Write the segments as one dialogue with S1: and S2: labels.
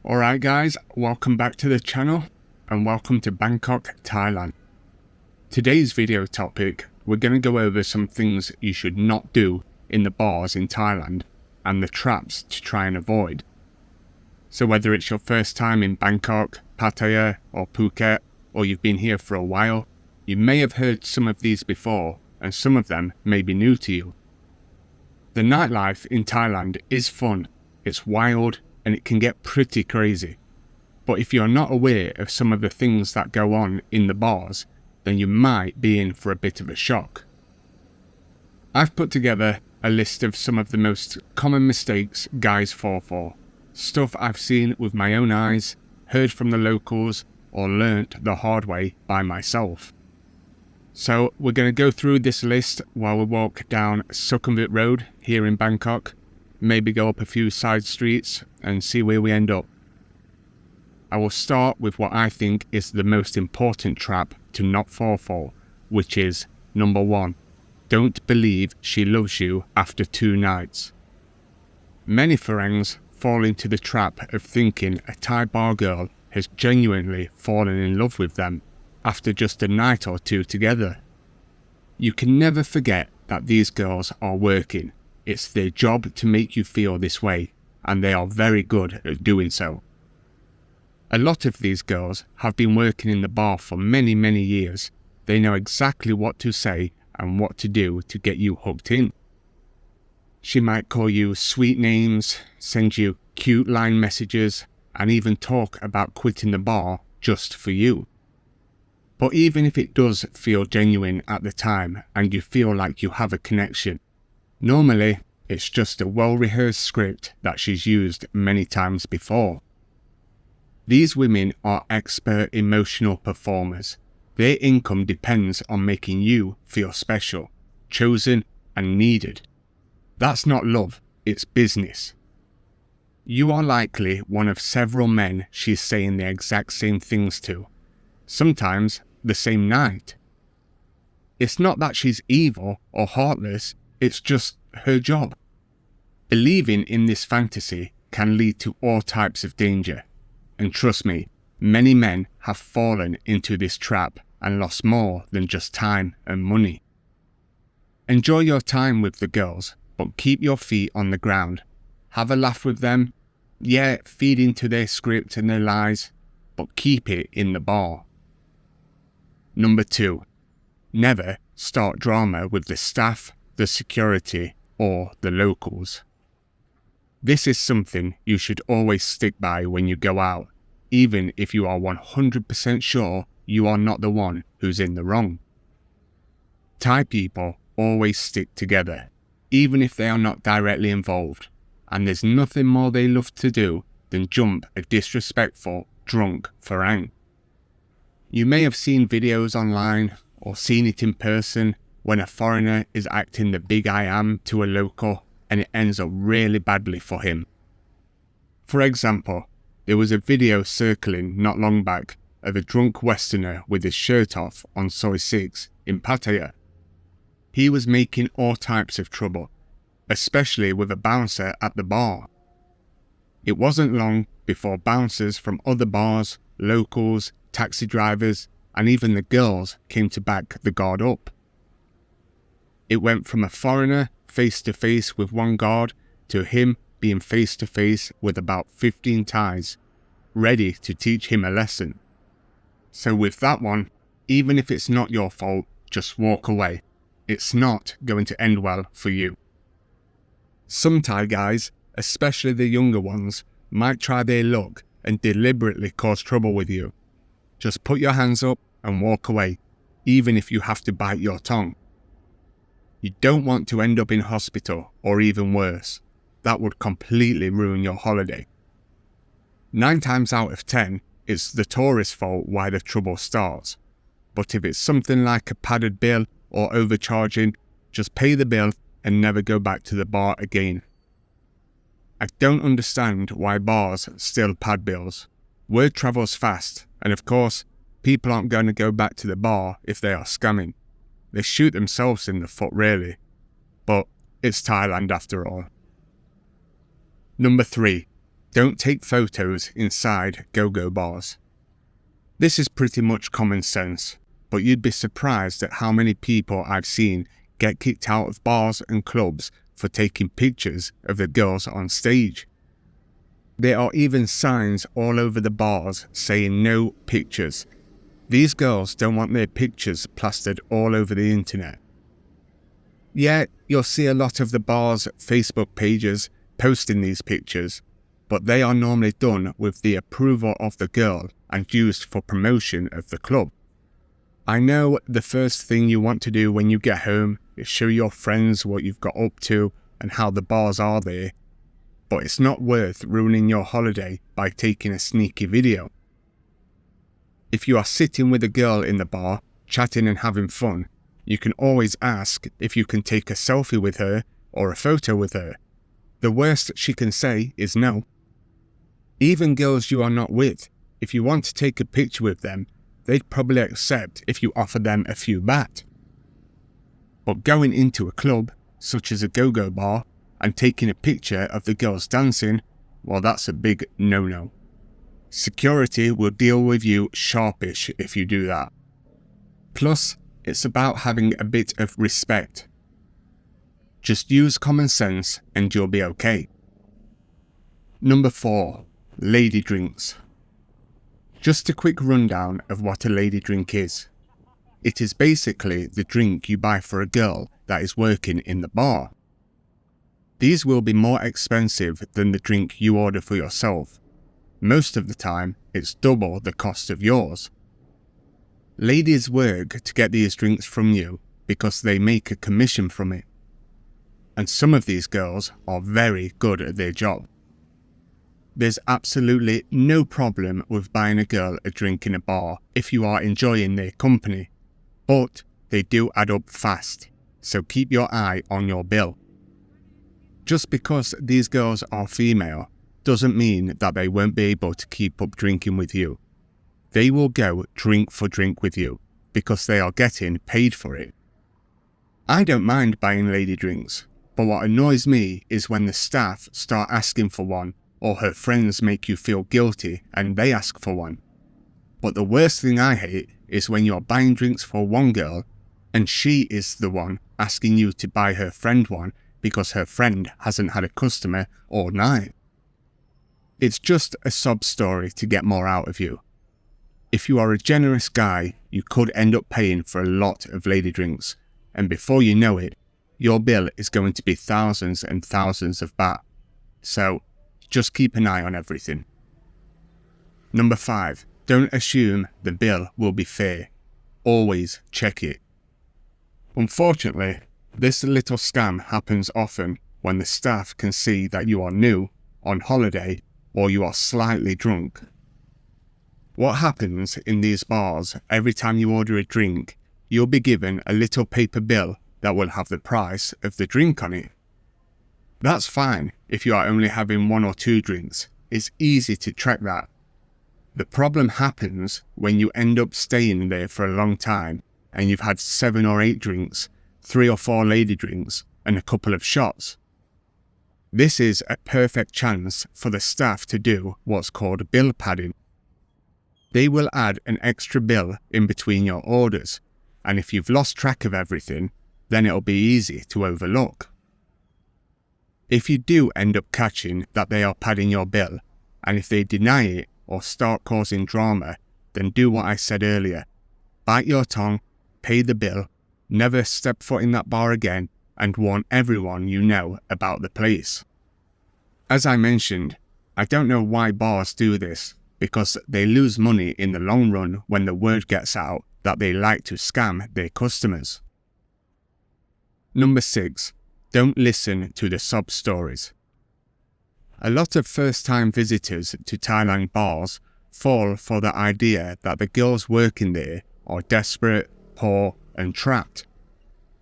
S1: Alright guys, welcome back to the channel and welcome to Bangkok, Thailand. Today's video topic, we're going to go over some things you should not do in the bars in Thailand and the traps to try and avoid. So whether it's your first time in Bangkok, Pattaya or Phuket, or you've been here for a while, you may have heard some of these before and some of them may be new to you. The nightlife in Thailand is fun, it's wild, and it can get pretty crazy. But if you're not aware of some of the things that go on in the bars, then you might be in for a bit of a shock. I've put together a list of some of the most common mistakes guys fall for. Stuff I've seen with my own eyes, heard from the locals, or learnt the hard way by myself. So we're going to go through this list while we walk down Sukhumvit Road here in Bangkok, maybe go up a few side streets and see where we end up. I will start with what I think is the most important trap to not fall for, which is number 1. Don't believe she loves you after 2 nights. Many Farangs fall into the trap of thinking a Thai bar girl has genuinely fallen in love with them after just a night or 2 together. You can never forget that these girls are working. It's their job to make you feel this way, and they are very good at doing so. A lot of these girls have been working in the bar for many years. They know exactly what to say and what to do to get you hooked in. She might call you sweet names, send you cute line messages, and even talk about quitting the bar just for you. But even if it does feel genuine at the time and you feel like you have a connection, normally it's just a well-rehearsed script that she's used many times before. These women are expert emotional performers. Their income depends on making you feel special, chosen and needed. That's not love, it's business. You are likely one of several men she's saying the exact same things to, sometimes the same night. It's not that she's evil or heartless, it's just her job. Believing in this fantasy can lead to all types of danger. And trust me, many men have fallen into this trap and lost more than just time and money. Enjoy your time with the girls, but keep your feet on the ground. Have a laugh with them. Yeah, feed into their script and their lies, but keep it in the bar. Number 2. Never start drama with the staff, the security, or the locals. This is something you should always stick by when you go out, even if you are 100% sure you are not the one who's in the wrong. Thai people always stick together, even if they are not directly involved, and there's nothing more they love to do than jump a disrespectful, drunk Farang. You may have seen videos online or seen it in person when a foreigner is acting the big I am to a local and it ends up really badly for him. For example, there was a video circling not long back of a drunk Westerner with his shirt off on Soi 6 in Pattaya. He was making all types of trouble, especially with a bouncer at the bar. It wasn't long before bouncers from other bars, locals, taxi drivers, and even the girls came to back the guard up. It went from a foreigner face to face with one guard to him being face to face with about 15 Thais, ready to teach him a lesson. So with that one, even if it's not your fault, just walk away. It's not going to end well for you. Some Thai guys, especially the younger ones, might try their luck and deliberately cause trouble with you. Just put your hands up and walk away, even if you have to bite your tongue. You don't want to end up in hospital or even worse. That would completely ruin your holiday. 9 times out of 10, it's the tourist's fault why the trouble starts. But if it's something like a padded bill or overcharging, just pay the bill and never go back to the bar again. I don't understand why bars still pad bills. Word travels fast, and of course, people aren't going to go back to the bar if they are scamming. They shoot themselves in the foot really. But it's Thailand after all. Number 3. Don't take photos inside go-go bars. This is pretty much common sense, but you'd be surprised at how many people I've seen get kicked out of bars and clubs for taking pictures of the girls on stage. There are even signs all over the bars saying no pictures. These girls don't want their pictures plastered all over the internet. Yeah, you'll see a lot of the bars' Facebook pages posting these pictures, but they are normally done with the approval of the girl and used for promotion of the club. I know the first thing you want to do when you get home is show your friends what you've got up to and how the bars are there, but it's not worth ruining your holiday by taking a sneaky video. If you are sitting with a girl in the bar, chatting and having fun, you can always ask if you can take a selfie with her or a photo with her. The worst she can say is no. Even girls you are not with, if you want to take a picture with them, they'd probably accept if you offer them a few baht. But going into a club, such as a go-go bar, and taking a picture of the girls dancing, well, that's a big no-no. Security will deal with you sharpish if you do that. Plus, it's about having a bit of respect. Just use common sense and you'll be okay. Number 4. Lady drinks. Just a quick rundown of what a lady drink is. It is basically the drink you buy for a girl that is working in the bar. These will be more expensive than the drink you order for yourself. Most of the time, it's double the cost of yours. Ladies work to get these drinks from you because they make a commission from it. And some of these girls are very good at their job. There's absolutely no problem with buying a girl a drink in a bar if you are enjoying their company, but they do add up fast, so keep your eye on your bill. Just because these girls are female doesn't mean that they won't be able to keep up drinking with you. They will go drink for drink with you because they are getting paid for it. I don't mind buying lady drinks, but what annoys me is when the staff start asking for one, or her friends make you feel guilty and they ask for one. But the worst thing I hate is when you're buying drinks for one girl and she is the one asking you to buy her friend one because her friend hasn't had a customer all night. It's just a sob story to get more out of you. If you are a generous guy, you could end up paying for a lot of lady drinks, and before you know it, your bill is going to be thousands and thousands of baht. So, just keep an eye on everything. Number 5. Don't assume the bill will be fair. Always check it. Unfortunately, this little scam happens often when the staff can see that you are new, on holiday, or you are slightly drunk. What happens in these bars, every time you order a drink, you'll be given a little paper bill that will have the price of the drink on it. That's fine if you are only having 1 or 2 drinks. It's easy to track that. The problem happens when you end up staying there for a long time and you've had 7 or 8 drinks, 3 or 4 lady drinks, and a couple of shots. This is a perfect chance for the staff to do what's called bill padding. They will add an extra bill in between your orders, and if you've lost track of everything, then it'll be easy to overlook. If you do end up catching that they are padding your bill, and if they deny it or start causing drama, then do what I said earlier. Bite your tongue, pay the bill, never step foot in that bar again, and warn everyone you know about the place. As I mentioned, I don't know why bars do this, because they lose money in the long run when the word gets out that they like to scam their customers. Number 6. Don't listen to the sob stories. A lot of first-time visitors to Thailand bars fall for the idea that the girls working there are desperate, poor, and trapped.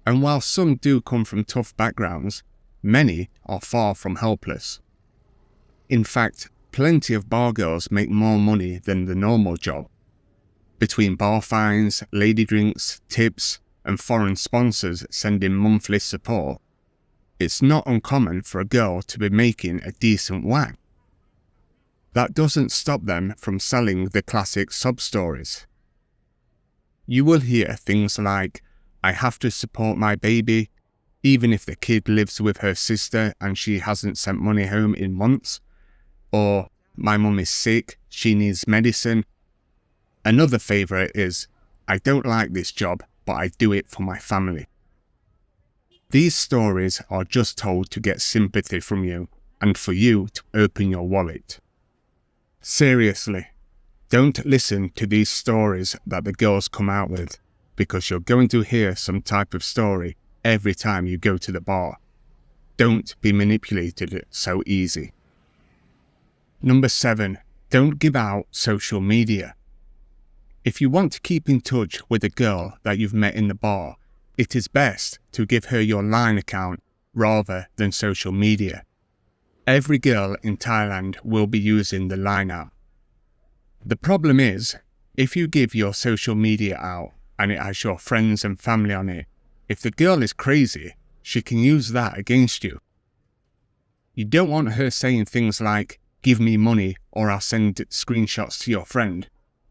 S1: And while some do come from tough backgrounds, many are far from helpless. In fact, plenty of bar girls make more money than the normal job. Between bar fines, lady drinks, tips, and foreign sponsors sending monthly support, it's not uncommon for a girl to be making a decent whack. that doesn't stop them from selling the classic sob stories. You will hear things like, "I have to support my baby, even if the kid lives with her sister and she hasn't sent money home in months," or "My mum is sick, she needs medicine." Another favourite is, "I don't like this job, but I do it for my family." These stories are just told to get sympathy from you and for you to open your wallet. Seriously, don't listen to these stories that the girls come out with, because you're going to hear some type of story every time you go to the bar. Don't be manipulated so easy. Number 7, don't give out social media. If you want to keep in touch with a girl that you've met in the bar, it is best to give her your Line account rather than social media. Every girl in Thailand will be using the Line app. The problem is, if you give your social media out and it has your friends and family on it, if the girl is crazy, she can use that against you. You don't want her saying things like, "Give me money or I'll send screenshots to your friend,"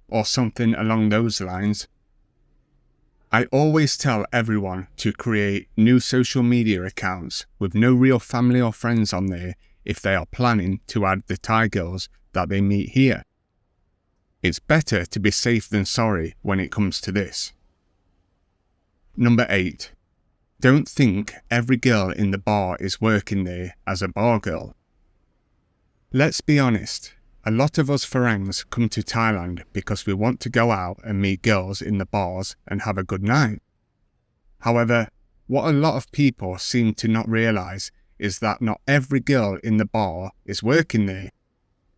S1: or something along those lines. I always tell everyone to create new social media accounts with no real family or friends on there if they are planning to add the Thai girls that they meet here. It's better to be safe than sorry when it comes to this. Number 8. Don't think every girl in the bar is working there as a bar girl. Let's be honest, a lot of us Farangs come to Thailand because we want to go out and meet girls in the bars and have a good night. However, what a lot of people seem to not realise is that not every girl in the bar is working there.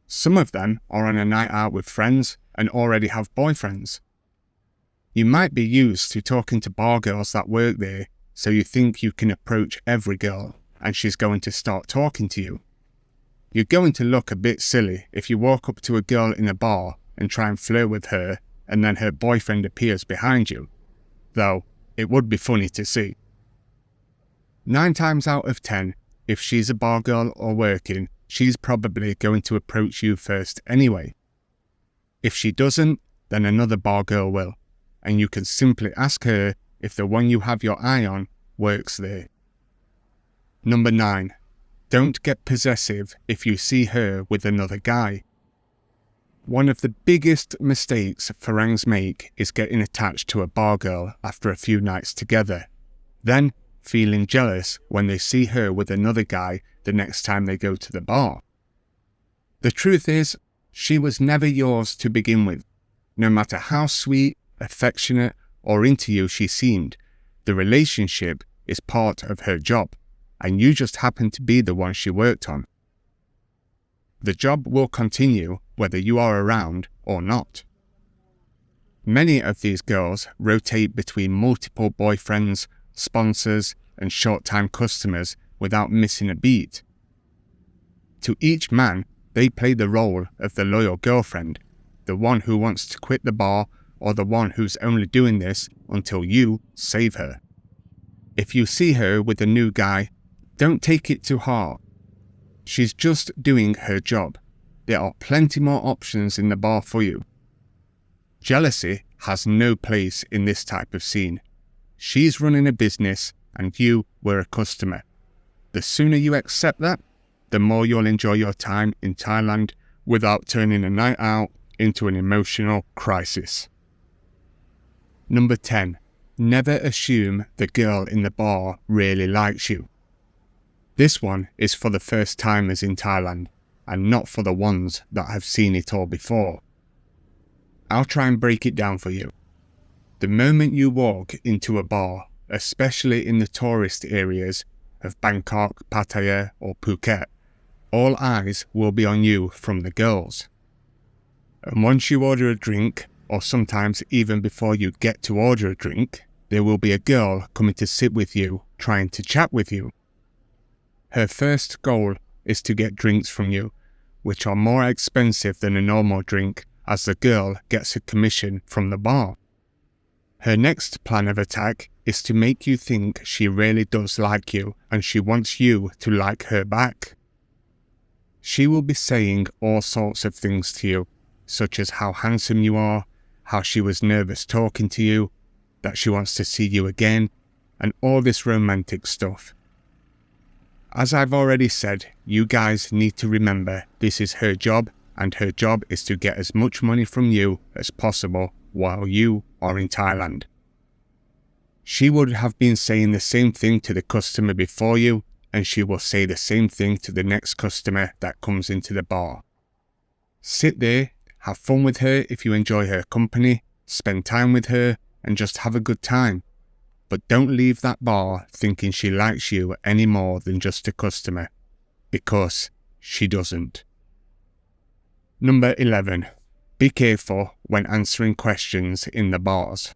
S1: Some of them are on a night out with friends and already have boyfriends. You might be used to talking to bar girls that work there, so you think you can approach every girl and she's going to start talking to you. You're going to look a bit silly if you walk up to a girl in a bar and try and flirt with her and then her boyfriend appears behind you, though it would be funny to see. 9 times out of 10, if she's a bar girl or working, she's probably going to approach you first anyway. If she doesn't, then another bar girl will, and you can simply ask her if the one you have your eye on works there. Number 9. Don't get possessive if you see her with another guy. One of the biggest mistakes Farangs make is getting attached to a bar girl after a few nights together, then feeling jealous when they see her with another guy the next time they go to the bar. The truth is, she was never yours to begin with. No matter how sweet, affectionate, or into you she seemed, the relationship is part of her job, and you just happen to be the one she worked on. The job will continue whether you are around or not. Many of these girls rotate between multiple boyfriends, sponsors, and short-time customers without missing a beat. To each man, they play the role of the loyal girlfriend, the one who wants to quit the bar, or the one who's only doing this until you save her. If you see her with a new guy, don't take it to heart. She's just doing her job. There are plenty more options in the bar for you. Jealousy has no place in this type of scene. She's running a business and you were a customer. The sooner you accept that, the more you'll enjoy your time in Thailand without turning a night out into an emotional crisis. Number 10. Never assume the girl in the bar really likes you. This one is for the first timers in Thailand and not for the ones that have seen it all before. I'll try and break it down for you. The moment you walk into a bar, especially in the tourist areas of Bangkok, Pattaya or Phuket, all eyes will be on you from the girls. And once you order a drink, or sometimes even before you get to order a drink, there will be a girl coming to sit with you, trying to chat with you. Her first goal is to get drinks from you, which are more expensive than a normal drink, as the girl gets a commission from the bar. Her next plan of attack is to make you think she really does like you and she wants you to like her back. She will be saying all sorts of things to you, such as how handsome you are, how she was nervous talking to you, that she wants to see you again, and all this romantic stuff. As I've already said, you guys need to remember this is her job, and her job is to get as much money from you as possible while you are in Thailand. She would have been saying the same thing to the customer before you, and she will say the same thing to the next customer that comes into the bar. Sit there, have fun with her if you enjoy her company, spend time with her, and just have a good time. But don't leave that bar thinking she likes you any more than just a customer, because she doesn't. Number 11. Be careful when answering questions in the bars.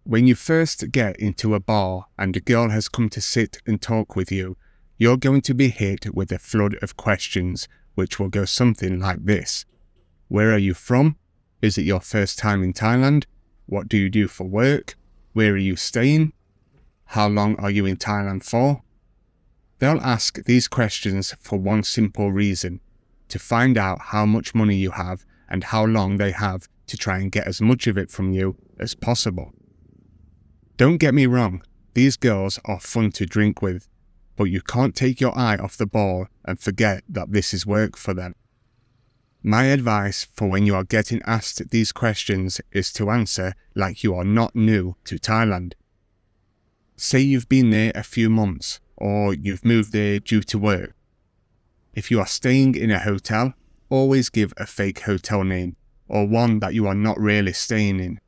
S1: When you first get into a bar and a girl has come to sit and talk with you, you're going to be hit with a flood of questions, which will go something like this. Where are you from? Is it your first time in Thailand? What do you do for work? Where are you staying? How long are you in Thailand for? They'll ask these questions for one simple reason: to find out how much money you have and how long they have to try and get as much of it from you as possible. Don't get me wrong, these girls are fun to drink with, but you can't take your eye off the ball and forget that this is work for them. My advice for when you are getting asked these questions is to answer like you are not new to Thailand. Say you've been there a few months, or you've moved there due to work. If you are staying in a hotel, always give a fake hotel name, or one that you are not really staying in.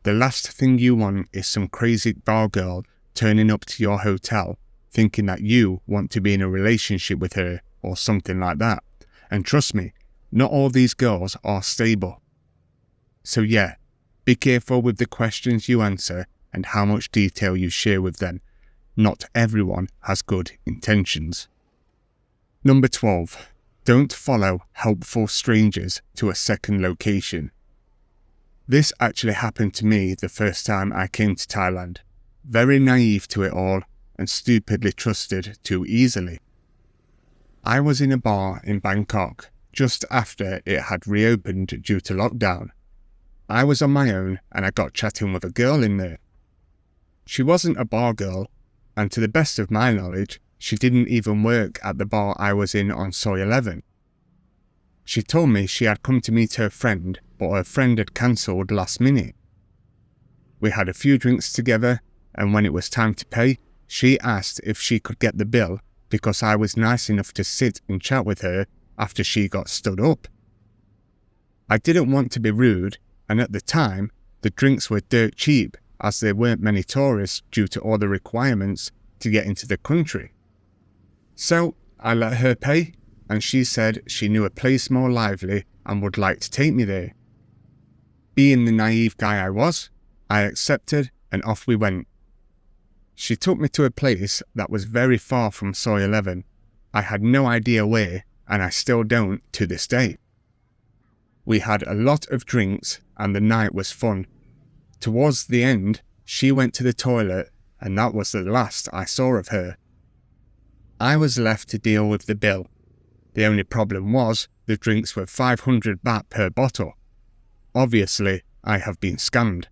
S1: The last thing you want is some crazy bar girl turning up to your hotel thinking that you want to be in a relationship with her or something like that. And trust me, not all these girls are stable. So yeah, be careful with the questions you answer and how much detail you share with them. Not everyone has good intentions. Number 12. Don't follow helpful strangers to a second location. This actually happened to me the first time I came to Thailand. Very naive to it all and stupidly trusted too easily. I was in a bar in Bangkok just after it had reopened due to lockdown. I was on my own and I got chatting with a girl in there. She wasn't a bar girl, and to the best of my knowledge, she didn't even work at the bar I was in on Soy 11. She told me she had come to meet her friend, but her friend had cancelled last minute. We had a few drinks together, and when it was time to pay, she asked if she could get the bill because I was nice enough to sit and chat with her after she got stood up. I didn't want to be rude, and at the time, the drinks were dirt cheap as there weren't many tourists due to all the requirements to get into the country. So I let her pay, and she said she knew a place more lively and would like to take me there. Being the naive guy I was, I accepted and off we went. She took me to a place that was very far from Soy 11. I had no idea where, and I still don't to this day. We had a lot of drinks and the night was fun. Towards the end, she went to the toilet and that was the last I saw of her. I was left to deal with the bill. The only problem was the drinks were 500 baht per bottle. Obviously, I have been scammed.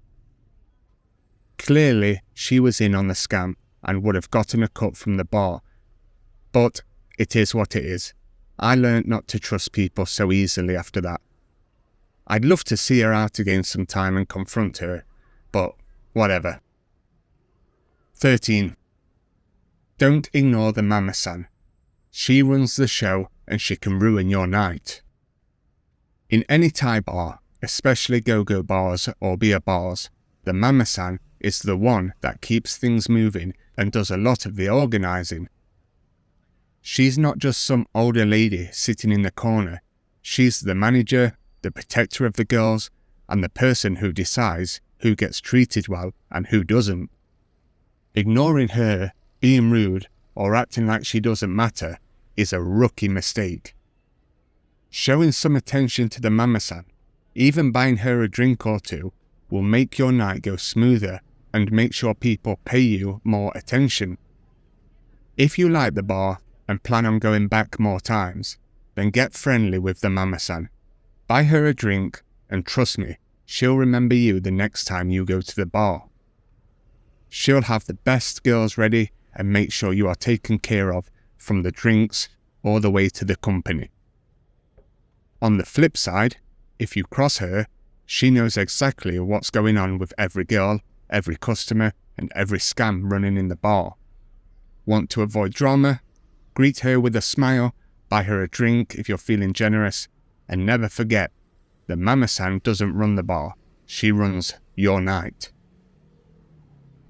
S1: Clearly, she was in on the scam and would have gotten a cut from the bar. But it is what it is. I learned not to trust people so easily after that. I'd love to see her out again sometime and confront her, but whatever. 13. Don't ignore the mama-san. She runs the show and she can ruin your night. In any Thai bar, especially go-go bars or beer bars, the mama-san is the one that keeps things moving and does a lot of the organising. She's not just some older lady sitting in the corner. She's the manager, the protector of the girls, and the person who decides who gets treated well and who doesn't. Ignoring her, being rude, or acting like she doesn't matter is a rookie mistake. Showing some attention to the mama-san, even buying her a drink or two, will make your night go smoother and make sure people pay you more attention. If you like the bar and plan on going back more times, then get friendly with the mama-san. Buy her a drink, and trust me, she'll remember you the next time you go to the bar. She'll have the best girls ready and make sure you are taken care of from the drinks all the way to the company. On the flip side, if you cross her, she knows exactly what's going on with every girl, every customer, and every scam running in the bar. Want to avoid drama? Greet her with a smile, buy her a drink if you're feeling generous, and never forget, the mama-san doesn't run the bar, she runs your night.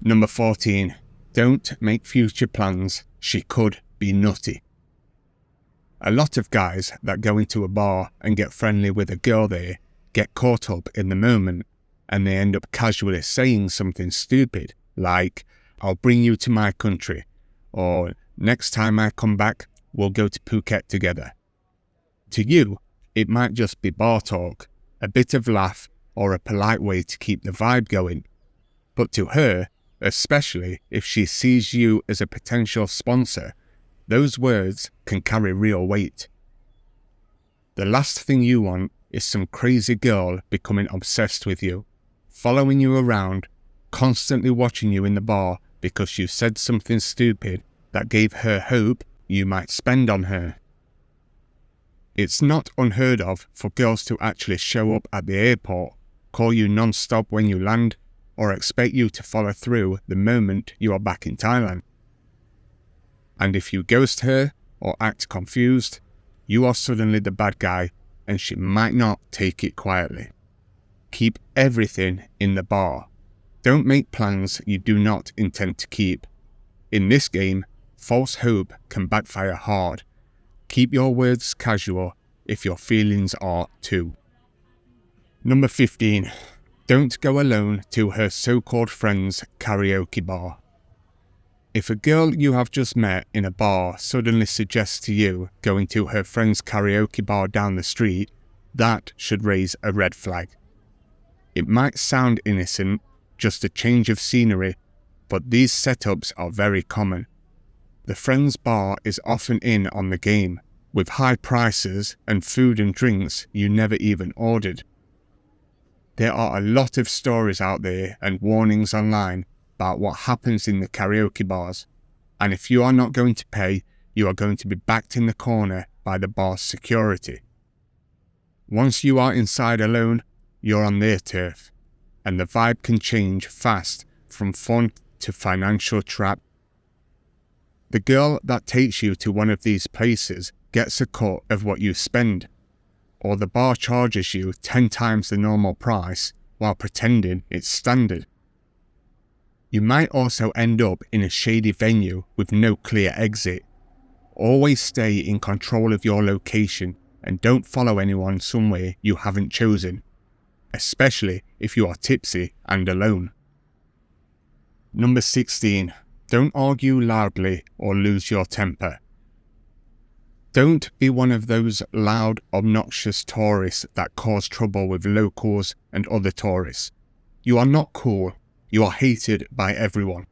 S1: Number 14. Don't make future plans, she could be nutty. A lot of guys that go into a bar and get friendly with a girl there get caught up in the moment, and they end up casually saying something stupid like, "I'll bring you to my country," or "Next time I come back, we'll go to Phuket together." To you, it might just be bar talk, a bit of laugh, or a polite way to keep the vibe going. But to her, especially if she sees you as a potential sponsor, those words can carry real weight. The last thing you want is some crazy girl becoming obsessed with you, following you around, constantly watching you in the bar because you said something stupid that gave her hope you might spend on her. It's not unheard of for girls to actually show up at the airport, call you non-stop when you land, or expect you to follow through the moment you are back in Thailand. And if you ghost her or act confused, you are suddenly the bad guy and she might not take it quietly. Keep everything in the bar. Don't make plans you do not intend to keep. In this game, false hope can backfire hard. Keep your words casual if your feelings are too. Number 15. Don't go alone to her so-called friend's karaoke bar. If a girl you have just met in a bar suddenly suggests to you going to her friend's karaoke bar down the street, that should raise a red flag. It might sound innocent, just a change of scenery, but these setups are very common. The friend's bar is often in on the game, with high prices and food and drinks you never even ordered. There are a lot of stories out there and warnings online about what happens in the karaoke bars, and if you are not going to pay, you are going to be backed in the corner by the bar's security. Once you are inside alone, you're on their turf, and the vibe can change fast from fun to financial trap. The girl that takes you to one of these places gets a cut of what you spend, or the bar charges you 10 times the normal price while pretending it's standard. You might also end up in a shady venue with no clear exit. Always stay in control of your location and don't follow anyone somewhere you haven't chosen, especially if you are tipsy and alone. Number 16. Don't argue loudly or lose your temper. Don't be one of those loud, obnoxious tourists that cause trouble with locals and other tourists. You are not cool. You are hated by everyone.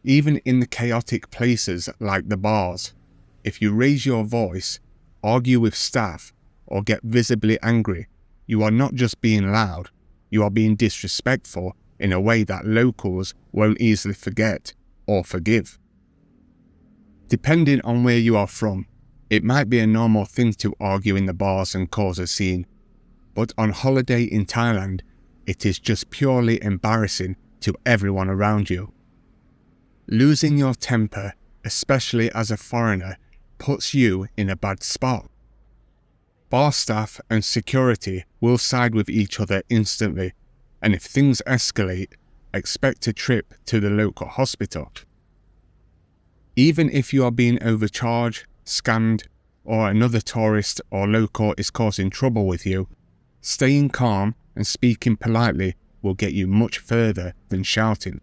S1: Even in the chaotic places like the bars, if you raise your voice, argue with staff, or get visibly angry, you are not just being loud, you are being disrespectful in a way that locals won't easily forget or forgive. Depending on where you are from, it might be a normal thing to argue in the bars and cause a scene, but on holiday in Thailand, it is just purely embarrassing to everyone around you. Losing your temper, especially as a foreigner, puts you in a bad spot. Bar staff and security will side with each other instantly, and if things escalate, expect a trip to the local hospital. Even if you are being overcharged, scammed, or another tourist or local is causing trouble with you, staying calm and speaking politely will get you much further than shouting.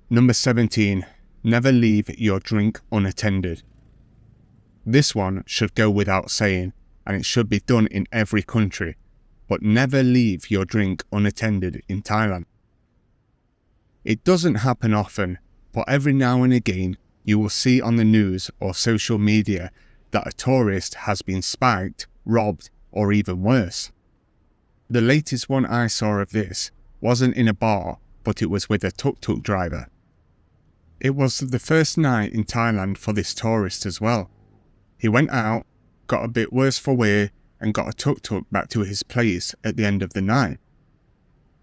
S1: Number 17. Never leave your drink unattended. This one should go without saying, and it should be done in every country, but never leave your drink unattended in Thailand. It doesn't happen often, but every now and again you will see on the news or social media that a tourist has been spiked, robbed, or even worse. The latest one I saw of this wasn't in a bar, but it was with a tuk-tuk driver. It was the first night in Thailand for this tourist as well. He went out, got a bit worse for wear, and got a tuk-tuk back to his place at the end of the night.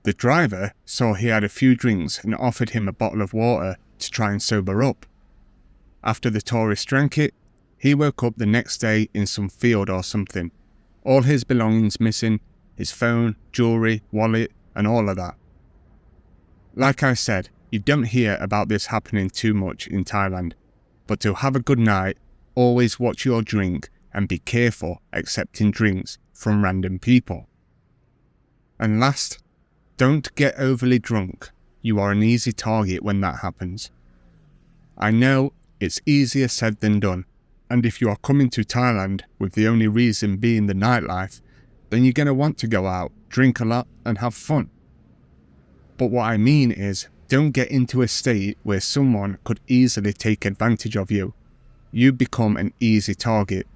S1: The driver saw he had a few drinks and offered him a bottle of water to try and sober up. After the tourist drank it, he woke up the next day in some field or something. All his belongings missing, his phone, jewellery, wallet, and all of that. Like I said, you don't hear about this happening too much in Thailand, but to have a good night, always watch your drink and be careful accepting drinks from random people. And last, don't get overly drunk. You are an easy target when that happens. I know it's easier said than done, and if you are coming to Thailand with the only reason being the nightlife, then you're going to want to go out, drink a lot, and have fun. But what I mean is, don't get into a state where someone could easily take advantage of you. You become an easy target.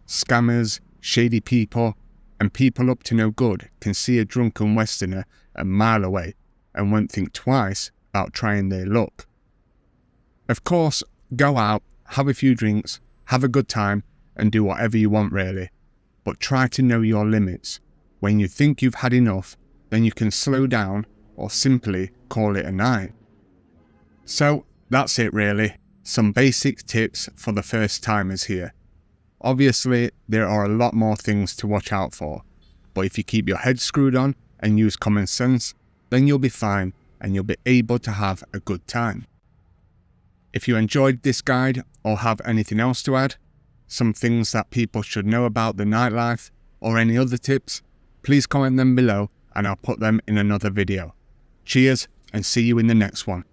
S1: Scammers, shady people, and people up to no good can see a drunken Westerner a mile away and won't think twice about trying their luck. Of course, go out, have a few drinks, have a good time, and do whatever you want really. But try to know your limits. When you think you've had enough, then you can slow down or simply call it a night. So that's it really. Some basic tips for the first timers here. Obviously, there are a lot more things to watch out for, but if you keep your head screwed on and use common sense, then you'll be fine and you'll be able to have a good time. If you enjoyed this guide or have anything else to add, some things that people should know about the nightlife, or any other tips, please comment them below and I'll put them in another video. Cheers and see you in the next one.